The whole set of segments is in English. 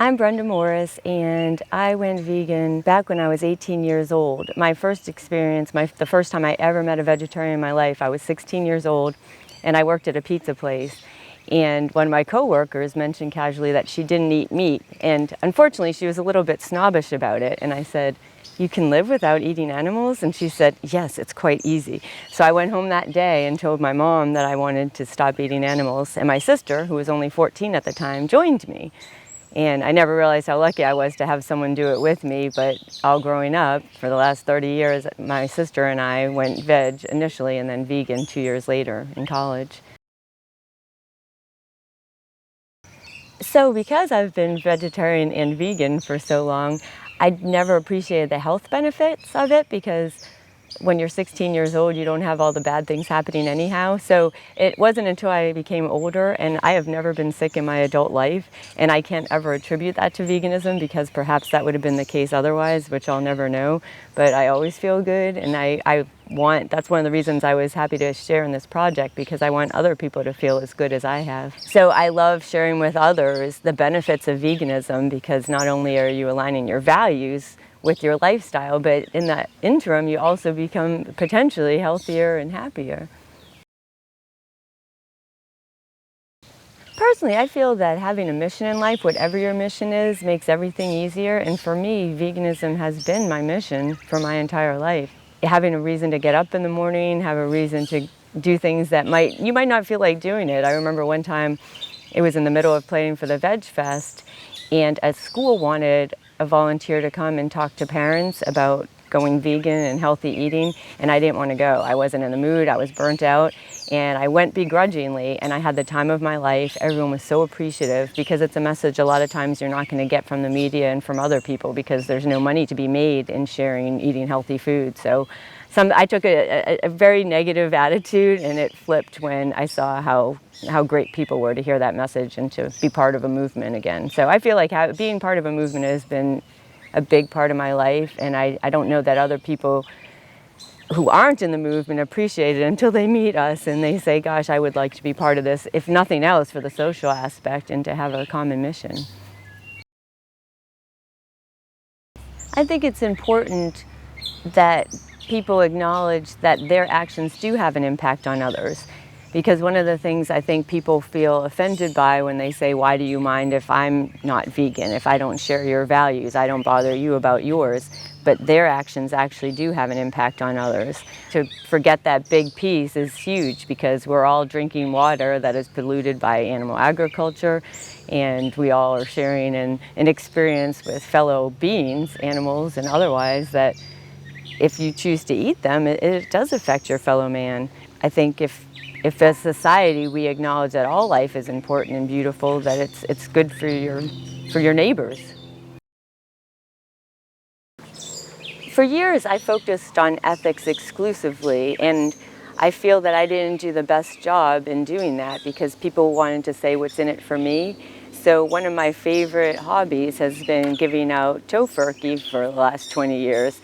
I'm Brenda Morris, and I went vegan back when I was 18 years old. My first experience, the first time I ever met a vegetarian in my life, I was 16 years old, and I worked at a pizza place. And one of my coworkers mentioned casually that she didn't eat meat, and unfortunately she was a little bit snobbish about it. And I said, "You can live without eating animals?" And she said, "Yes, it's quite easy." So I went home that day and told my mom that I wanted to stop eating animals, and my sister, who was only 14 at the time, joined me. And I never realized how lucky I was to have someone do it with me, but all growing up, for the last 30 years, my sister and I went veg initially and then vegan 2 years later in college. So because I've been vegetarian and vegan for so long, I never appreciated the health benefits of it because when you're 16 years old, you don't have all the bad things happening anyhow. So it wasn't until I became older, and I have never been sick in my adult life, and I can't ever attribute that to veganism because perhaps that would have been the case otherwise, which I'll never know. But I always feel good, and that's one of the reasons I was happy to share in this project, because I want other people to feel as good as I have. So I love sharing with others the benefits of veganism, because not only are you aligning your values with your lifestyle, but in that interim, you also become potentially healthier and happier. Personally, I feel that having a mission in life, whatever your mission is, makes everything easier. And for me, veganism has been my mission for my entire life. Having a reason to get up in the morning, have a reason to do things that you might not feel like doing it. I remember one time, it was in the middle of planning for the VegFest, and a school wanted a volunteer to come and talk to parents about going vegan and healthy eating, and I didn't want to go. I wasn't in the mood, I was burnt out, and I went begrudgingly, and I had the time of my life. Everyone was so appreciative, because it's a message a lot of times you're not going to get from the media and from other people, because there's no money to be made in sharing eating healthy food. So I took a very negative attitude, and it flipped when I saw how great people were to hear that message and to be part of a movement again. So I feel like being part of a movement has been a big part of my life, and I don't know that other people who aren't in the movement appreciate it until they meet us and they say, "Gosh, I would like to be part of this, if nothing else for the social aspect and to have a common mission." I think it's important that people acknowledge that their actions do have an impact on others. Because one of the things I think people feel offended by when they say, "Why do you mind if I'm not vegan, if I don't share your values, I don't bother you about yours," but their actions actually do have an impact on others. To forget that big piece is huge, because we're all drinking water that is polluted by animal agriculture, and we all are sharing an experience with fellow beings, animals and otherwise, that if you choose to eat them, it does affect your fellow man. I think if as society we acknowledge that all life is important and beautiful, that it's good for your neighbors. For years I focused on ethics exclusively, and I feel that I didn't do the best job in doing that, because people wanted to say what's in it for me. So one of my favorite hobbies has been giving out tofurkey for the last 20 years.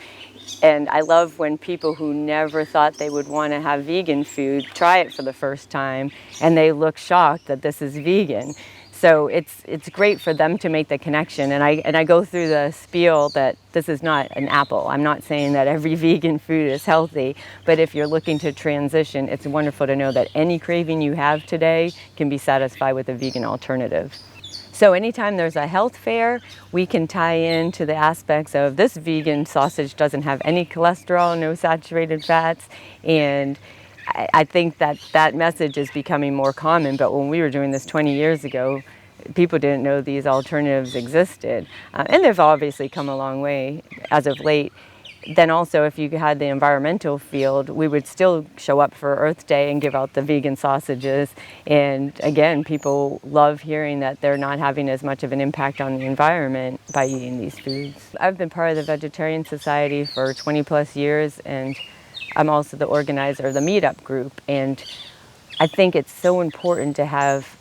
And I love when people who never thought they would want to have vegan food try it for the first time, and they look shocked that this is vegan. So it's great for them to make the connection. And I go through the spiel that this is not an apple. I'm not saying that every vegan food is healthy, but if you're looking to transition, it's wonderful to know that any craving you have today can be satisfied with a vegan alternative. So anytime there's a health fair, we can tie into the aspects of this vegan sausage doesn't have any cholesterol, no saturated fats, and I think that message is becoming more common. But when we were doing this 20 years ago, people didn't know these alternatives existed. And they've obviously come a long way as of late. Then also, if you had the environmental field, we would still show up for Earth Day and give out the vegan sausages. And again, people love hearing that they're not having as much of an impact on the environment by eating these foods. I've been part of the Vegetarian Society for 20 plus years, and I'm also the organizer of the meetup group. And I think it's so important to have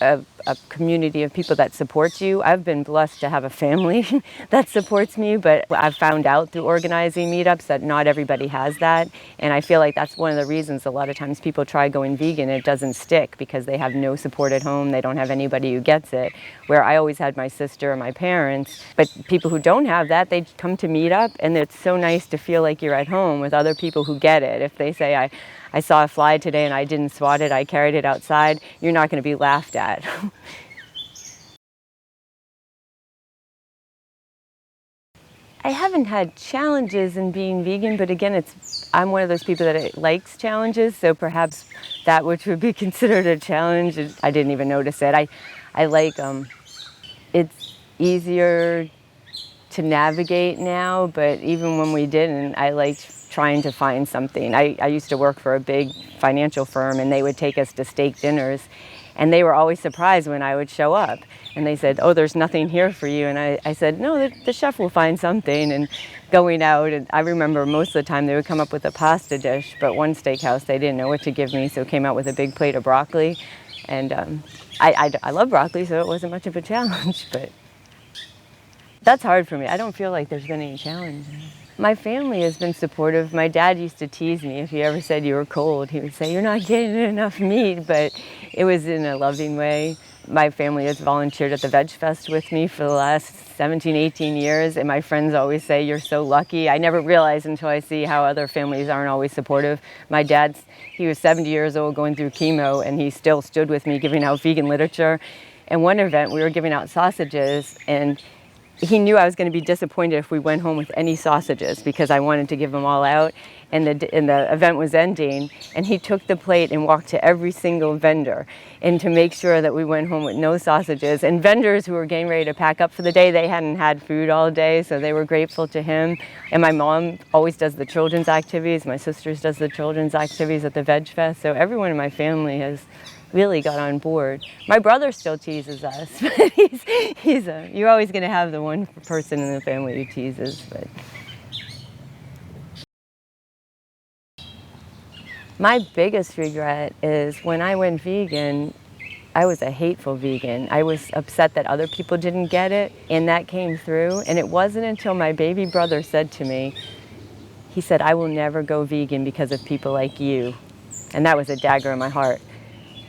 a a community of people that supports you. I've been blessed to have a family that supports me, but I've found out through organizing meetups that not everybody has that. And I feel like that's one of the reasons a lot of times people try going vegan, it doesn't stick because they have no support at home, they don't have anybody who gets it. Where I always had my sister and my parents, but people who don't have that, they come to meetup, and it's so nice to feel like you're at home with other people who get it. If they say, I saw a fly today and I didn't swat it, I carried it outside, you're not going to be laughed at. I haven't had challenges in being vegan, but again, I'm one of those people that likes challenges, so perhaps that which would be considered a challenge, I didn't even notice it. I like, it's easier to navigate now, but even when we didn't, I liked trying to find something. I used to work for a big financial firm, and they would take us to steak dinners, and they were always surprised when I would show up. And they said, oh, there's nothing here for you. And I said, no, the chef will find something. And going out, and I remember most of the time they would come up with a pasta dish, but one steakhouse, they didn't know what to give me, so came out with a big plate of broccoli. And I love broccoli, so it wasn't much of a challenge, but that's hard for me. I don't feel like there's been any challenge. My family has been supportive. My dad used to tease me if he ever said you were cold. He would say, you're not getting enough meat, but it was in a loving way. My family has volunteered at the VegFest with me for the last 17, 18 years, and my friends always say, you're so lucky. I never realized until I see how other families aren't always supportive. My dad, he was 70 years old going through chemo, and he still stood with me giving out vegan literature. And one event, we were giving out sausages, and he knew I was going to be disappointed if we went home with any sausages because I wanted to give them all out. And the event was ending, and he took the plate and walked to every single vendor and to make sure that we went home with no sausages. And vendors who were getting ready to pack up for the day, they hadn't had food all day, so they were grateful to him. And my mom always does the children's activities. My sisters does the children's activities at the VegFest. So everyone in my family has really got on board. My brother still teases us, but you're always going to have the one person in the family who teases. But my biggest regret is when I went vegan, I was a hateful vegan. I was upset that other people didn't get it, and that came through. And it wasn't until my baby brother said to me, he said, I will never go vegan because of people like you. And that was a dagger in my heart.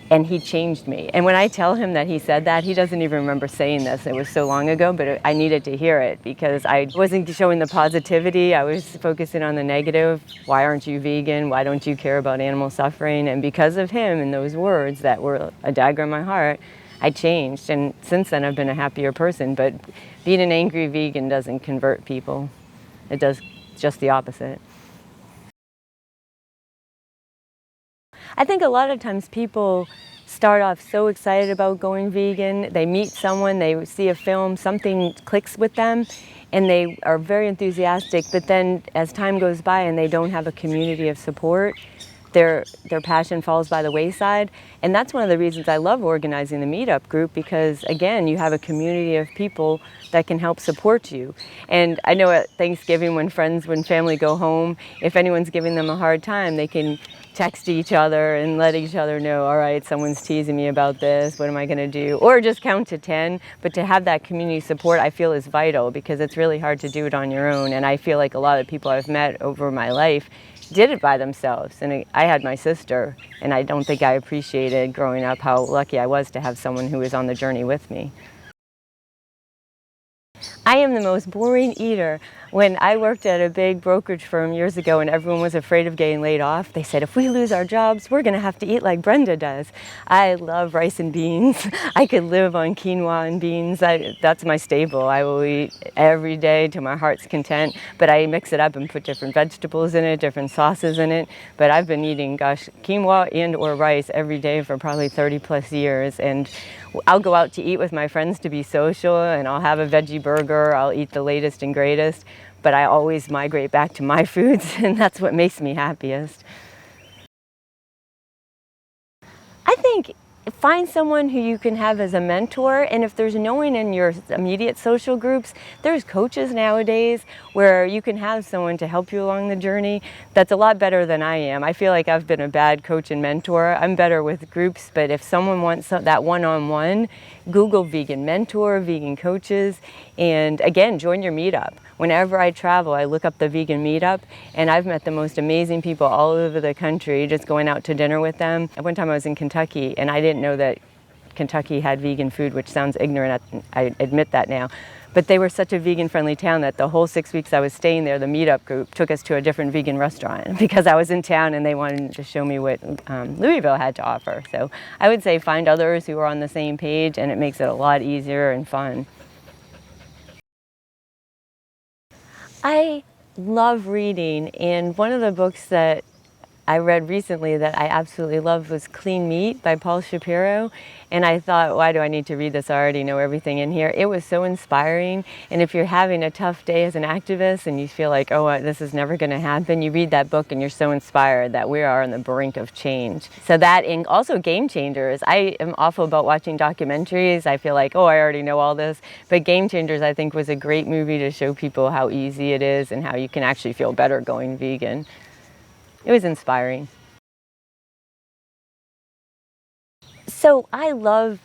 And he changed me. And when I tell him that he said that, he doesn't even remember saying this. It was so long ago, but I needed to hear it because I wasn't showing the positivity. I was focusing on the negative. Why aren't you vegan? Why don't you care about animal suffering? And because of him and those words that were a dagger in my heart, I changed. And since then, I've been a happier person. But being an angry vegan doesn't convert people. It does just the opposite. I think a lot of times people start off so excited about going vegan, they meet someone, they see a film, something clicks with them, and they are very enthusiastic, but then as time goes by and they don't have a community of support, their passion falls by the wayside. And that's one of the reasons I love organizing the meetup group, because again, you have a community of people that can help support you. And I know at Thanksgiving when family go home, if anyone's giving them a hard time, they can text each other and let each other know, all right, someone's teasing me about this, what am I going to do? Or just count to 10. But to have that community support, I feel is vital, because it's really hard to do it on your own. And I feel like a lot of people I've met over my life did it by themselves. And I had my sister, and I don't think I appreciated growing up how lucky I was to have someone who was on the journey with me. I am the most boring eater. When I worked at a big brokerage firm years ago and everyone was afraid of getting laid off, they said, if we lose our jobs, we're going to have to eat like Brenda does. I love rice and beans. I could live on quinoa and beans. That's my staple. I will eat every day to my heart's content, but I mix it up and put different vegetables in it, different sauces in it. But I've been eating, quinoa and or rice every day for probably 30 plus years. And I'll go out to eat with my friends to be social, and I'll have a veggie burger. I'll eat the latest and greatest, but I always migrate back to my foods, and that's what makes me happiest. I think find someone who you can have as a mentor, and if there's no one in your immediate social groups, there's coaches nowadays where you can have someone to help you along the journey. That's a lot better than I am. I feel like I've been a bad coach and mentor. I'm better with groups, but if someone wants that one-on-one, Google vegan mentor, vegan coaches, and again, join your meetup. Whenever I travel, I look up the vegan meetup, and I've met the most amazing people all over the country just going out to dinner with them. One time I was in Kentucky, and I didn't know that Kentucky had vegan food, which sounds ignorant, I admit that now. But they were such a vegan-friendly town that the whole 6 weeks I was staying there, the meetup group took us to a different vegan restaurant because I was in town and they wanted to show me what Louisville had to offer. So I would say find others who are on the same page, and it makes it a lot easier and fun. I love reading, and one of the books that I read recently that I absolutely loved was Clean Meat by Paul Shapiro, and I thought, why do I need to read this? I already know everything in here. It was so inspiring, and if you're having a tough day as an activist and you feel like, oh, this is never going to happen, you read that book and you're so inspired that we are on the brink of change. So that, and also Game Changers. I am awful about watching documentaries. I feel like, oh, I already know all this, but Game Changers I think was a great movie to show people how easy it is and how you can actually feel better going vegan. It was inspiring. So I love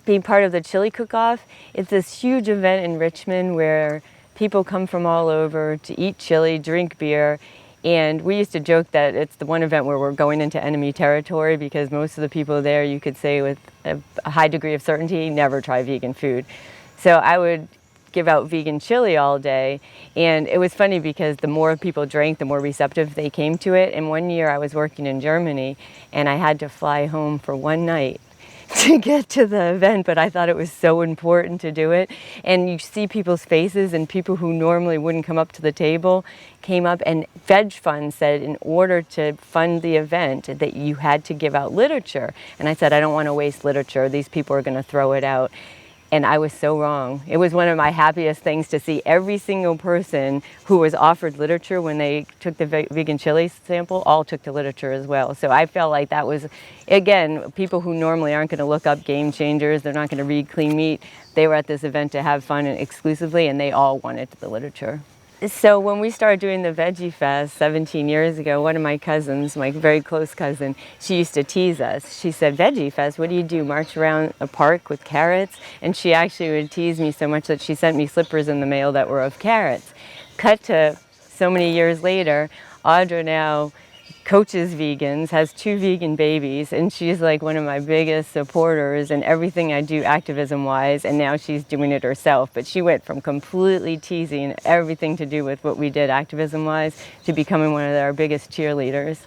being part of the chili cook-off. It's this huge event in Richmond where people come from all over to eat chili, drink beer, and we used to joke that it's the one event where we're going into enemy territory because most of the people there, you could say with a high degree of certainty, never try vegan food. So I would give out vegan chili all day, and it was funny because the more people drank, the more receptive they came to it. And one year I was working in Germany and I had to fly home for one night to get to the event, but I thought it was so important to do it. And you see people's faces, and people who normally wouldn't come up to the table came up, and Veg Fund said in order to fund the event that you had to give out literature. And I said, I don't want to waste literature. These people are going to throw it out. And I was so wrong. It was one of my happiest things to see every single person who was offered literature when they took the vegan chili sample, all took the literature as well. So I felt like that was, again, people who normally aren't going to look up Game Changers, they're not going to read Clean Meat, they were at this event to have fun and exclusively, and they all wanted the literature. So when we started doing the Veggie Fest 17 years ago, one of my cousins, my very close cousin, she used to tease us. She said, Veggie Fest, what do? March around a park with carrots? And she actually would tease me so much that she sent me slippers in the mail that were of carrots. Cut to so many years later, Audra now coaches vegans, has 2 vegan babies, and she's like one of my biggest supporters in everything I do activism-wise, and now she's doing it herself. But she went from completely teasing everything to do with what we did activism-wise to becoming one of our biggest cheerleaders.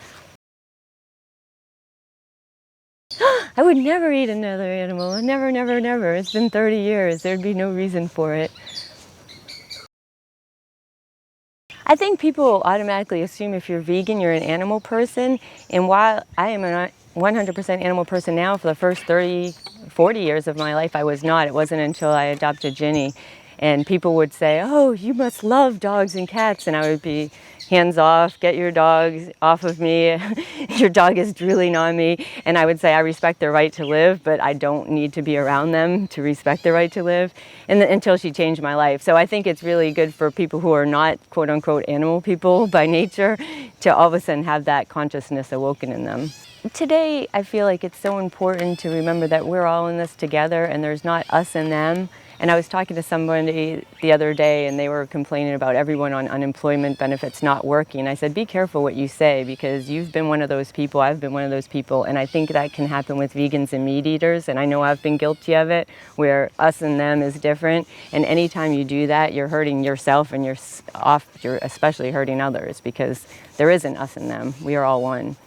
I would never eat another animal. Never, never, never. It's been 30 years. There'd be no reason for it. I think people automatically assume if you're vegan, you're an animal person. And while I am a 100% animal person now, for the first 30, 40 years of my life, I was not. It wasn't until I adopted Ginny. And people would say, oh, you must love dogs and cats. And I would be, hands off, get your dogs off of me. Your dog is drooling on me. And I would say, I respect their right to live, but I don't need to be around them to respect their right to live. And until she changed my life. So I think it's really good for people who are not quote unquote animal people by nature to all of a sudden have that consciousness awoken in them. Today, I feel like it's so important to remember that we're all in this together and there's not us and them. And I was talking to somebody the other day and they were complaining about everyone on unemployment benefits not working. I said, be careful what you say because you've been one of those people, I've been one of those people, and I think that can happen with vegans and meat eaters, and I know I've been guilty of it, where us and them is different, and anytime you do that, you're hurting yourself and you're especially hurting others because there isn't us and them, we are all one.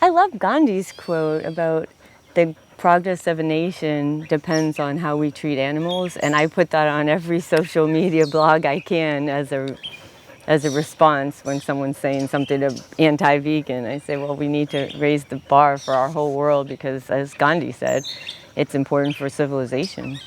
I love Gandhi's quote about the progress of a nation depends on how we treat animals, and I put that on every social media blog I can as a response when someone's saying something anti-vegan. I say, well, we need to raise the bar for our whole world because, as Gandhi said, it's important for civilization.